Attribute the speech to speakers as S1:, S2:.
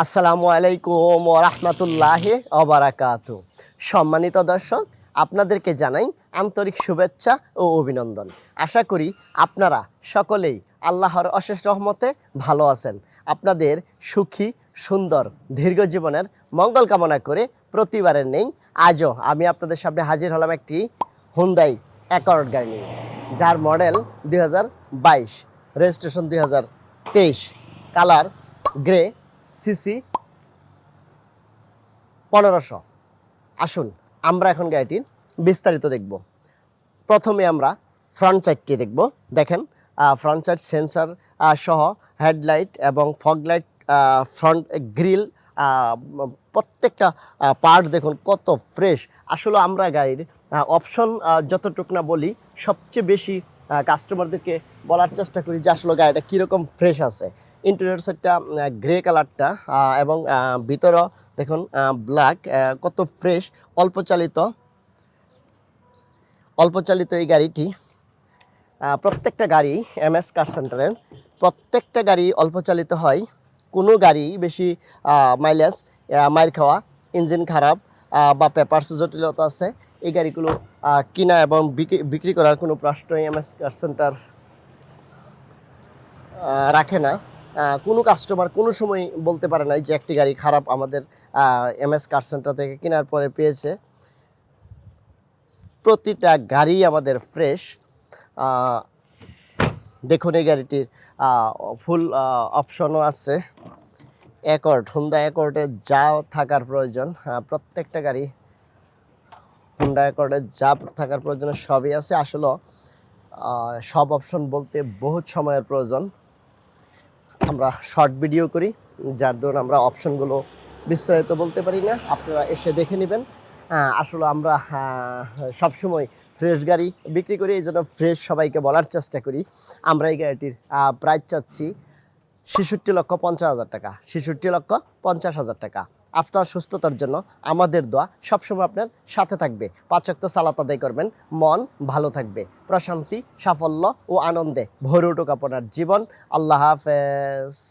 S1: আসসালামু আলাইকুম ওয়া রাহমাতুল্লাহি ওয়া বারাকাতুহু। সম্মানিত দর্শক, আপনাদেরকে জানাই আন্তরিক শুভেচ্ছা ও অভিনন্দন। আশা করি আপনারা সকলেই আল্লাহর অশেষ রহমতে ভালো আছেন। আপনাদের সুখী সুন্দর দীর্ঘ জীবনের মঙ্গল কামনা করে প্রতিবারের নেই আজও আমি আপনাদের সামনে হাজির হলাম একটি হুন্ডাই অ্যাকর্ড গাড়ি নিয়ে, যার model 2022, registration 2023, colour grey, CC 1500। আসুন আমরা এখন গাড়িটির বিস্তারিত দেখব। প্রথমে আমরা ফ্রন্ট সাইডটি দেখব। দেখেন, ফ্রন্ট সাইড সেন্সর সহ হেডলাইট এবং ফগ লাইট, ফ্রন্ট গ্রিল, প্রত্যেকটা পার্ট দেখুন কত ফ্রেশ। আসলে আমরা গাড়ির অপশন যতটুকু না বলি, সবচেয়ে বেশি কাস্টমারদেরকে বলার চেষ্টা করি যে আসলে গাড়িটা কীরকম ফ্রেশ আছে। ইন্টেরিয়র সাইডটা গ্রে কালারটা এবং ভিতরেও দেখুন ব্ল্যাক, কত ফ্রেশ। অল্প চালিত এই গাড়িটি, প্রত্যেকটা গাড়ি এমএস কার সেন্টারের প্রত্যেকটা গাড়ি অল্প চালিত হয়। কোনো গাড়ি বেশি মাইর খাওয়া, ইঞ্জিন খারাপ বা পেপারস জটিলতা আছে, এই গাড়িগুলো কিনা এবং বিক্রি করার কোনো প্রশ্নই এমএস কার সেন্টার রাখে না। কোনো কাস্টমার কোনো সময় বলতে পারে না যে একটি গাড়ি খারাপ আমাদের এমএস কার সেন্টার থেকে কেনার পরে পেয়েছে। প্রতিটা গাড়ি আমাদের ফ্রেশ। দেখুন এই গাড়িটির ফুল অপশনও আছে। হুন্ডা অ্যাকর্ডে যা থাকার প্রয়োজন, প্রত্যেকটা গাড়ি হুন্ডা অ্যাকর্ডে যা থাকার প্রয়োজন সবই আছে। আসলে সব অপশন বলতে বহুত সময়ের প্রয়োজন। আমরা শর্ট ভিডিও করি, যার দরুন আমরা অপশনগুলো বিস্তারিত বলতে পারি না। আপনারা এসে দেখে নেবেন। আসলে আমরা সবসময় ফ্রেশ গাড়ি বিক্রি করি, এই জন্য ফ্রেশ সবাইকে বলার চেষ্টা করি। আমরা এই গাড়িটির প্রাইস চাচ্ছি 66,50,000 টাকা। 66,50,000 টাকা। আপনার সুস্থতার জন্য আমাদের দোয়া সবসময় আপনার সাথে থাকবে। 5 ওয়াক্ত সালাত আদায় করবেন, মন ভালো থাকবে, প্রশান্তি, সাফল্য ও আনন্দে ভরে উঠুক আপনার জীবন। আল্লাহ হাফেজ।